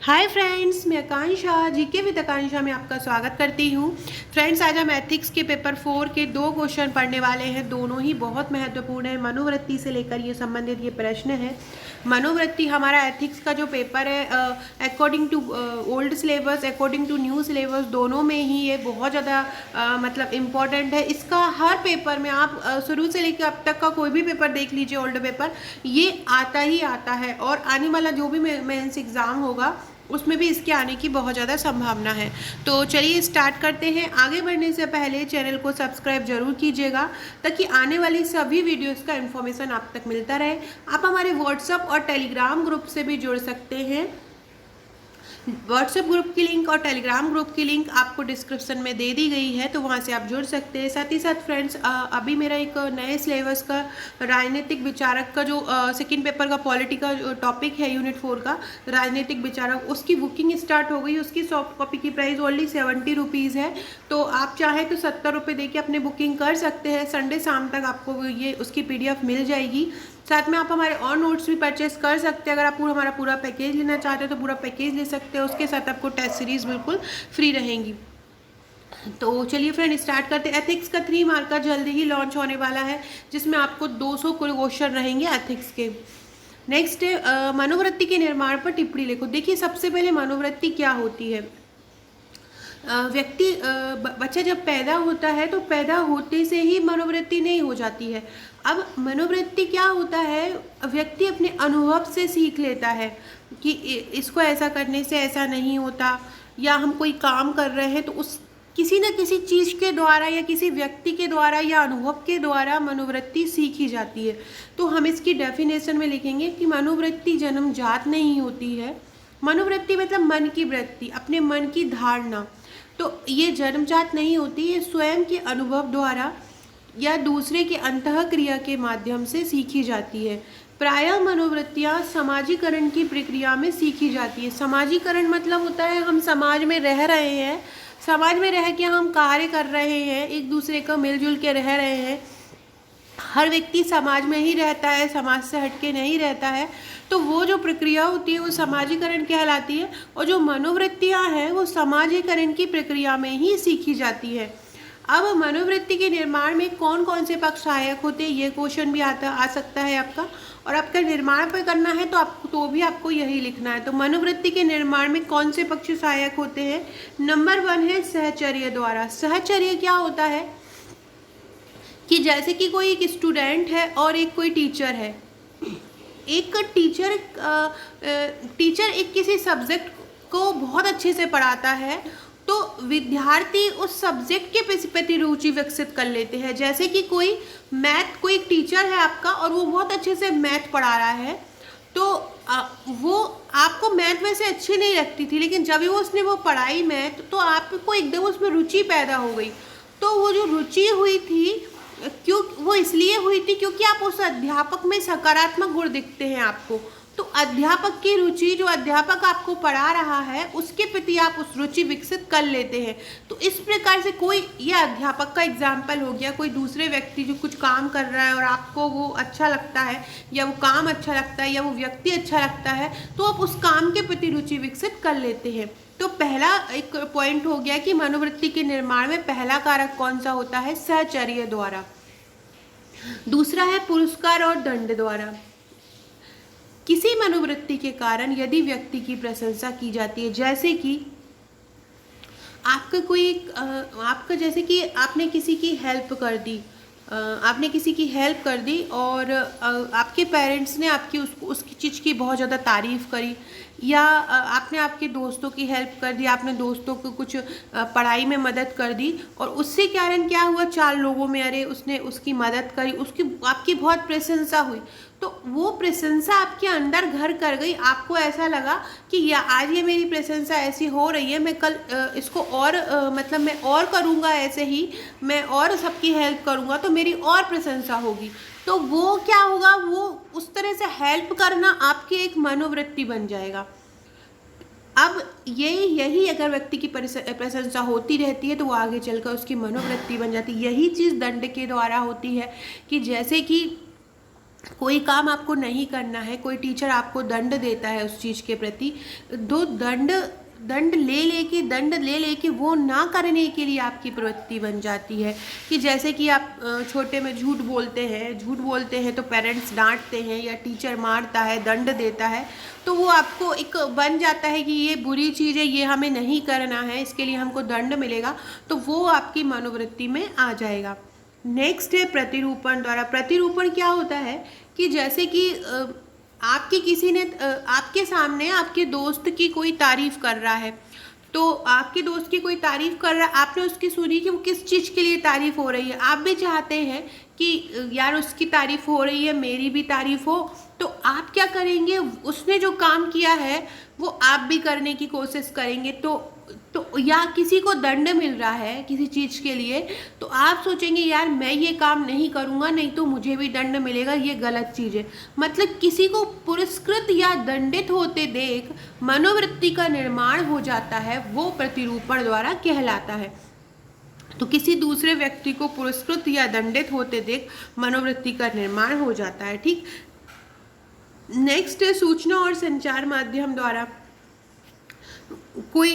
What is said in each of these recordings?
Hi friends, मैं आकांक्षा GK with आकांक्षा में आपका स्वागत करती हूँ। फ्रेंड्स, आज हम एथिक्स के पेपर 4 के 2 क्वेश्चन पढ़ने वाले हैं। दोनों ही बहुत महत्वपूर्ण है। मनोवृत्ति से लेकर ये संबंधित ये प्रश्न है। मनोवृत्ति हमारा एथिक्स का जो पेपर है, according to old syllabus, according to new syllabus, दोनों में ही ये बहुत ज़्यादा मतलब इम्पॉर्टेंट है। इसका हर पेपर में आप शुरू से लेकर अब तक का कोई भी पेपर देख लीजिए, ओल्ड पेपर, ये आता ही आता है। और आने वाला जो भी मेंस एग्ज़ाम होगा उसमें भी इसके आने की बहुत ज़्यादा संभावना है। तो चलिए स्टार्ट करते हैं। आगे बढ़ने से पहले चैनल को सब्सक्राइब जरूर कीजिएगा ताकि आने वाली सभी वीडियोस का इन्फॉर्मेशन आप तक मिलता रहे। आप हमारे व्हाट्सएप और टेलीग्राम ग्रुप से भी जुड़ सकते हैं। व्हाट्सएप ग्रुप की लिंक और टेलीग्राम ग्रुप की लिंक आपको डिस्क्रिप्शन में दे दी गई है, तो वहाँ से आप जुड़ सकते हैं। साथ ही साथ फ्रेंड्स, अभी मेरा एक नए सिलेबस का राजनीतिक विचारक का जो सेकंड पेपर का पॉलिटी का टॉपिक है, यूनिट 4 का राजनीतिक विचारक, उसकी बुकिंग स्टार्ट हो गई। उसकी सॉफ्ट कॉपी की प्राइस ओनली 70 रुपीज़ है। तो आप चाहें तो 70 रुपये दे के अपने बुकिंग कर सकते हैं। संडे शाम तक आपको ये उसकी PDF मिल जाएगी। साथ में आप हमारे और नोट्स भी परचेस कर सकते हैं। अगर आप हमारा पूरा पैकेज लेना चाहते हो तो पूरा पैकेज ले सकते हैं। उसके साथ आपको टेस्ट सीरीज बिल्कुल फ्री रहेंगी। तो चलिए फ्रेंड स्टार्ट करते हैं। एथिक्स का 3 मार्क का जल्दी ही लॉन्च होने वाला है, जिसमें आपको 200 क्वेश्चन रहेंगे एथिक्स के। नेक्स्ट है मनोवृत्ति के निर्माण पर टिप्पणी लिखो। देखिए, सबसे पहले मनोवृत्ति क्या होती है। व्यक्ति बच्चा जब पैदा होता है तो पैदा होते से ही मनोवृत्ति नहीं हो जाती है। अब मनोवृत्ति क्या होता है, व्यक्ति अपने अनुभव से सीख लेता है कि इसको ऐसा करने से ऐसा नहीं होता, या हम कोई काम कर रहे हैं तो उस किसी न किसी चीज़ के द्वारा या किसी व्यक्ति के द्वारा या अनुभव के द्वारा मनोवृत्ति सीखी जाती है। तो हम इसकी डेफिनेशन में लिखेंगे कि मनोवृत्ति जन्मजात नहीं होती है। मनोवृत्ति मतलब मन की वृत्ति, अपने मन की धारणा। तो ये जन्मजात नहीं होती, ये स्वयं के अनुभव द्वारा या दूसरे के अंतःक्रिया के माध्यम से सीखी जाती है। प्रायः मनोवृत्तियाँ समाजीकरण की प्रक्रिया में सीखी जाती है। समाजीकरण मतलब होता है हम समाज में रह रहे हैं, समाज में रह के हम कार्य कर रहे हैं, एक दूसरे का मिलजुल के रह रहे हैं। हर व्यक्ति समाज में ही रहता है, समाज से हटके नहीं रहता है। तो वो जो प्रक्रिया होती है वो समाजीकरण कहलाती है। और जो मनोवृत्तियाँ हैं वो समाजीकरण की प्रक्रिया में ही सीखी जाती है। अब मनोवृत्ति के निर्माण में कौन कौन से पक्ष सहायक होते हैं, ये क्वेश्चन भी आ सकता है आपका। और आपका निर्माण पर करना है तो भी आपको यही लिखना है। तो मनोवृत्ति के निर्माण में कौन से पक्ष सहायक होते हैं। नंबर 1 है सहचर्य द्वारा। सहचर्य क्या होता है कि जैसे कि कोई एक स्टूडेंट है और एक कोई टीचर है। एक टीचर एक किसी सब्जेक्ट को बहुत अच्छे से पढ़ाता है, तो विद्यार्थी उस सब्जेक्ट के प्रति रुचि विकसित कर लेते हैं। जैसे कि कोई एक टीचर है आपका और वो बहुत अच्छे से मैथ पढ़ा रहा है, तो वो आपको मैथ वैसे अच्छी नहीं लगती थी, लेकिन जब भी उसने पढ़ाई मैथ, तो आपको एकदम उसमें रुचि पैदा हो गई। तो वो जो रुचि हुई थी, क्यों वो इसलिए हुई थी क्योंकि आप उस अध्यापक में सकारात्मक गुण दिखते हैं आपको। तो अध्यापक की रुचि, जो अध्यापक आपको पढ़ा रहा है, उसके प्रति आप उस रुचि विकसित कर लेते हैं। तो इस प्रकार से कोई, यह अध्यापक का एग्जाम्पल हो गया, कोई दूसरे व्यक्ति जो कुछ काम कर रहा है और आपको वो अच्छा लगता है, या वो काम अच्छा लगता है, या वो व्यक्ति अच्छा लगता है, तो आप उस काम के प्रति रुचि विकसित कर लेते हैं। तो पहला एक पॉइंट हो गया कि मनोवृत्ति के निर्माण में पहला कारक कौन सा होता है, सहचर्य द्वारा। दूसरा है पुरस्कार और दंड द्वारा। किसी मनोवृत्ति के कारण यदि व्यक्ति की प्रशंसा की जाती है, जैसे कि आपका जैसे कि आपने किसी की हेल्प कर दी, और आपके पेरेंट्स ने आपकी उसकी चीज़ की बहुत ज़्यादा तारीफ़ करी, या आपने आपके दोस्तों की हेल्प कर दी, आपने दोस्तों को कुछ पढ़ाई में मदद कर दी, और उससे कारण क्या हुआ, 4 लोगों में अरे उसने उसकी मदद करी, आपकी बहुत प्रशंसा हुई। तो वो प्रशंसा आपके अंदर घर कर गई। आपको ऐसा लगा कि आज ये मेरी प्रशंसा ऐसी हो रही है, मैं कल इसको और मतलब मैं और करूँगा, ऐसे ही मैं और सबकी हेल्प करूँगा तो मेरी और प्रशंसा होगी। तो वो क्या होगा, वो उस तरह से हेल्प करना आपकी एक मनोवृत्ति बन जाएगा। अब यही अगर व्यक्ति की प्रशंसा होती रहती है तो वो आगे चलकर उसकी मनोवृत्ति बन जाती है। यही चीज़ दंड के द्वारा होती है कि जैसे कि कोई काम आपको नहीं करना है, कोई टीचर आपको दंड देता है उस चीज़ के प्रति, दो दंड ले लेके वो ना करने के लिए आपकी प्रवृत्ति बन जाती है। कि जैसे कि आप छोटे में झूठ बोलते हैं तो पेरेंट्स डांटते हैं या टीचर मारता है, दंड देता है, तो वो आपको एक बन जाता है कि ये बुरी चीज़ है, ये हमें नहीं करना है, इसके लिए हमको दंड मिलेगा, तो वो आपकी मनोवृत्ति में आ जाएगा। नेक्स्ट है प्रतिरूपण द्वारा। प्रतिरूपण क्या होता है कि जैसे कि आपकी किसी ने आपके सामने आपके दोस्त की कोई तारीफ कर रहा है, तो आपके दोस्त की कोई तारीफ कर रहा है, आपने उसकी सुनी कि वो किस चीज़ के लिए तारीफ हो रही है, आप भी चाहते हैं कि यार उसकी तारीफ हो रही है, मेरी भी तारीफ हो, तो आप क्या करेंगे, उसने जो काम किया है वो आप भी करने की कोशिश करेंगे। तो या किसी को दंड मिल रहा है किसी चीज़ के लिए, तो आप सोचेंगे यार मैं ये काम नहीं करूँगा, नहीं तो मुझे भी दंड मिलेगा, ये गलत चीज़ है। मतलब किसी को पुरस्कृत या दंडित होते देख मनोवृत्ति का निर्माण हो जाता है, वो प्रतिरूपण द्वारा कहलाता है। तो किसी दूसरे व्यक्ति को पुरस्कृत या दंडित होते देख मनोवृत्ति का निर्माण हो जाता है। ठीक, नेक्स्ट है सूचना और संचार माध्यम द्वारा। कोई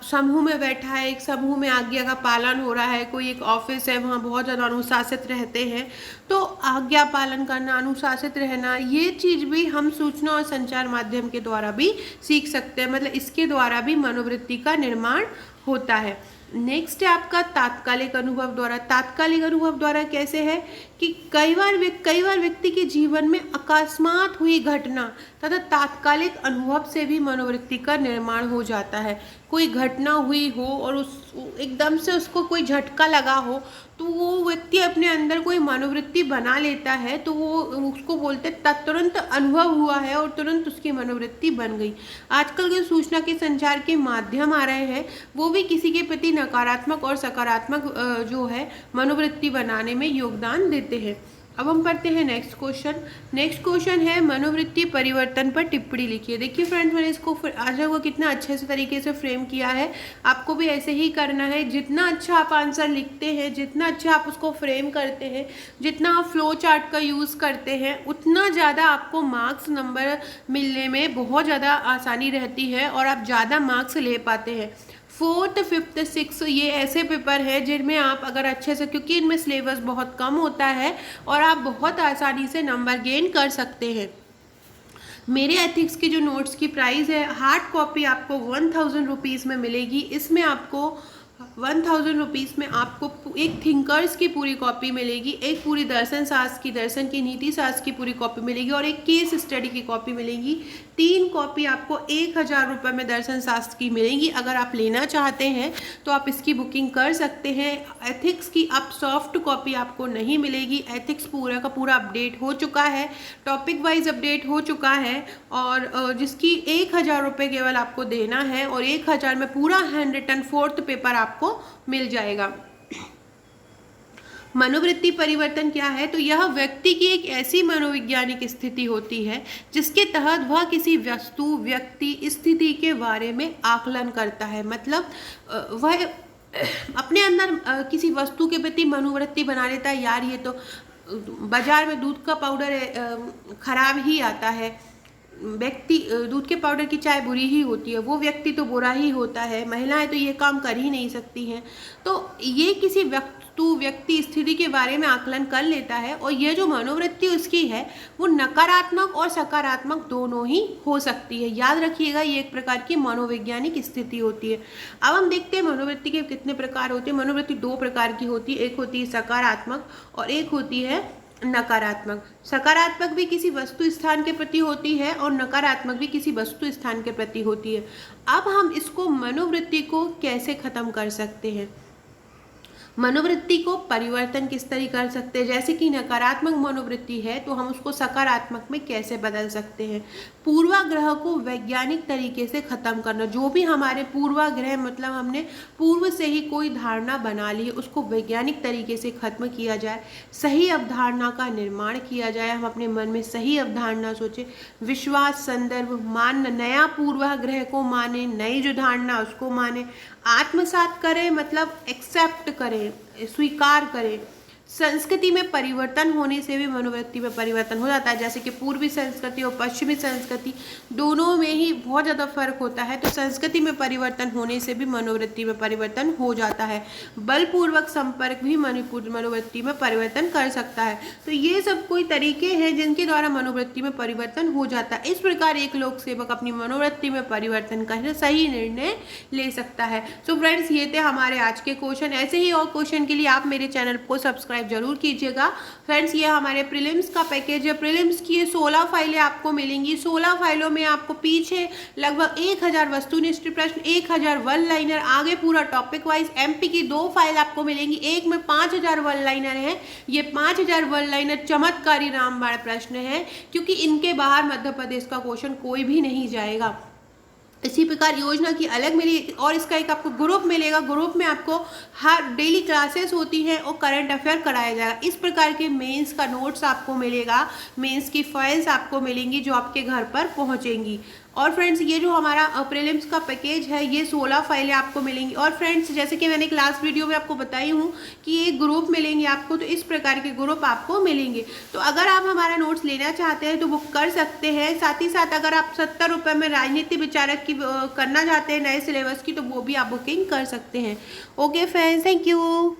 समूह में बैठा है, एक समूह में आज्ञा का पालन हो रहा है, कोई एक ऑफिस है वहाँ बहुत ज़्यादा अनुशासित रहते हैं, तो आज्ञा पालन करना, अनुशासित रहना, ये चीज़ भी हम सूचना और संचार माध्यम के द्वारा भी सीख सकते हैं। मतलब इसके द्वारा भी मनोवृत्ति का निर्माण होता है। नेक्स्ट है आपका तात्कालिक अनुभव द्वारा। तात्कालिक अनुभव द्वारा कैसे है कि कई बार व्यक्ति के जीवन में अकस्मात हुई घटना तथा तात्कालिक अनुभव से भी मनोवृत्ति का निर्माण हो जाता है। कोई घटना हुई हो और उस एकदम से उसको कोई झटका लगा हो, तो वो व्यक्ति अपने अंदर कोई मनोवृत्ति बना लेता है, तो वो उसको बोलते तुरंत अनुभव हुआ है और तुरंत उसकी मनोवृत्ति बन गई। आजकल के सूचना के संचार के माध्यम आ रहे हैं, वो भी किसी के प्रति नकारात्मक और सकारात्मक जो है मनोवृत्ति बनाने में योगदान देते हैं। अब हम पढ़ते हैं नेक्स्ट क्वेश्चन। नेक्स्ट क्वेश्चन है मनोवृत्ति परिवर्तन पर टिप्पणी लिखिए। देखिए फ्रेंड्स, मैंने इसको आज को कितना अच्छे से तरीके से फ्रेम किया है, आपको भी ऐसे ही करना है। जितना अच्छा आप आंसर लिखते हैं, जितना अच्छा आप उसको फ्रेम करते हैं, जितना आप फ्लो चार्ट का यूज़ करते हैं, उतना ज़्यादा आपको मार्क्स नंबर मिलने में बहुत ज़्यादा आसानी रहती है और आप ज़्यादा मार्क्स ले पाते हैं। 4th, 5th, 6th ये ऐसे पेपर है जिनमें आप अगर अच्छे से, क्योंकि इनमें सिलेबस बहुत कम होता है और आप बहुत आसानी से नंबर गेन कर सकते हैं। मेरे एथिक्स की जो नोट्स की प्राइस है, हार्ड कॉपी आपको 1000 रुपीज़ में मिलेगी। इसमें आपको 1000 रुपीज़ में आपको एक थिंकर्स की पूरी कॉपी मिलेगी, एक पूरी दर्शन की नीति शास्त्र की पूरी कॉपी मिलेगी और एक केस स्टडी की कॉपी मिलेगी। 3 कॉपी आपको 1000 रुपये में दर्शन शास्त्र की मिलेंगी। अगर आप लेना चाहते हैं तो आप इसकी बुकिंग कर सकते हैं। एथिक्स की अब सॉफ्ट कॉपी आपको नहीं मिलेगी। एथिक्स पूरा का पूरा अपडेट हो चुका है, टॉपिक वाइज अपडेट हो चुका है और जिसकी 1000 रुपये केवल आपको देना है और 1000 में पूरा हैंड रिटन 4th पेपर आपको मिल जाएगा। मनोवृत्ति परिवर्तन क्या है? तो यह व्यक्ति की एक ऐसी मनोवैज्ञानिक स्थिति होती है जिसके तहत वह किसी वस्तु, व्यक्ति, स्थिति के बारे में आकलन करता है। मतलब वह अपने अंदर किसी वस्तु के प्रति मनोवृत्ति बना लेता है, यार ये तो बाजार में दूध का पाउडर खराब ही आता है, व्यक्ति दूध के पाउडर की चाय बुरी ही होती है, वो व्यक्ति तो बुरा ही होता है, महिलाएं तो ये काम कर ही नहीं सकती हैं। तो ये किसी वस्तु, व्यक्ति, स्थिति के बारे में आकलन कर लेता है और ये जो मनोवृत्ति उसकी है वो नकारात्मक और सकारात्मक दोनों ही हो सकती है। याद रखिएगा, ये एक प्रकार की मनोवैज्ञानिक स्थिति होती है। अब हम देखते हैं मनोवृत्ति के कितने प्रकार होते हैं। मनोवृत्ति 2 प्रकार की होती है, एक होती है सकारात्मक और एक होती है नकारात्मक। सकारात्मक भी किसी वस्तु स्थान के प्रति होती है और नकारात्मक भी किसी वस्तु स्थान के प्रति होती है। अब हम इसको मनोवृत्ति को कैसे खत्म कर सकते हैं, मनोवृत्ति को परिवर्तन किस तरह कर सकते हैं। जैसे कि नकारात्मक मनोवृत्ति है तो हम उसको सकारात्मक में कैसे बदल सकते हैं। पूर्वाग्रह को वैज्ञानिक तरीके से ख़त्म करना, जो भी हमारे पूर्वाग्रह, मतलब हमने पूर्व से ही कोई धारणा बना ली है, उसको वैज्ञानिक तरीके से ख़त्म किया जाए। सही अवधारणा का निर्माण किया जाए, हम अपने मन में सही अवधारणा सोचें, विश्वास, संदर्भ, मान, नया पूर्वाग्रह को माने, नई जो धारणा उसको माने, आत्मसात करें, मतलब एक्सेप्ट करें, स्वीकार करें। संस्कृति में परिवर्तन होने से भी मनोवृत्ति में परिवर्तन हो जाता है। जैसे कि पूर्वी संस्कृति और पश्चिमी संस्कृति दोनों में ही बहुत ज़्यादा फर्क होता है, तो संस्कृति में परिवर्तन होने से भी मनोवृत्ति में परिवर्तन हो जाता है। बलपूर्वक संपर्क भी मनोवृत्ति में परिवर्तन कर सकता है। तो ये सब कोई तरीके हैं जिनके द्वारा मनोवृत्ति में परिवर्तन हो जाता है। इस प्रकार एक लोक सेवक अपनी मनोवृत्ति में परिवर्तन कर सही निर्णय ले सकता है। सो फ्रेंड्स, ये थे हमारे आज के क्वेश्चन। ऐसे ही और क्वेश्चन के लिए आप मेरे चैनल को सब्सक्राइब जरूर कीजिएगा। फ्रेंड्स, ये हमारे प्रीलिम्स का पैकेज है। प्रीलिम्स की ये 16 फाइलें आपको मिलेंगी। 16 फाइलों में आपको पीछे लगभग 1000 वस्तुनिष्ठ प्रश्न, 1000 वन लाइनर, आगे पूरा टॉपिक वाइज एमपी की 2 फाइल आपको मिलेंगी। एक में 5000 वन लाइनर है। ये 5000 वन लाइनर चमत्कारी रामबाण प्रश्न है, क्योंकि इनके बाहर मध्य प्रदेश का क्वेश्चन कोई भी नहीं जाएगा। इसी प्रकार योजना की अलग मिली और इसका एक आपको ग्रुप मिलेगा। ग्रुप में आपको हर डेली क्लासेस होती हैं और करंट अफेयर कराया जाएगा। इस प्रकार के मेंस का नोट्स आपको मिलेगा, मेंस की फाइल्स आपको मिलेंगी जो आपके घर पर पहुंचेंगी। और फ्रेंड्स, ये जो हमारा प्रीलिम्स का पैकेज है, ये 16 फाइलें आपको मिलेंगी। और फ्रेंड्स, जैसे कि मैंने क्लास वीडियो में आपको बताई हूँ कि ये ग्रुप मिलेंगे आपको, तो इस प्रकार के ग्रुप आपको मिलेंगे। तो अगर आप हमारा नोट्स लेना चाहते हैं तो बुक कर सकते हैं। साथ ही साथ अगर आप 70 रुपये में राजनीति विचारक की करना चाहते हैं नए सिलेबस की, तो वो भी आप बुकिंग कर सकते हैं। Okay friends, thank you.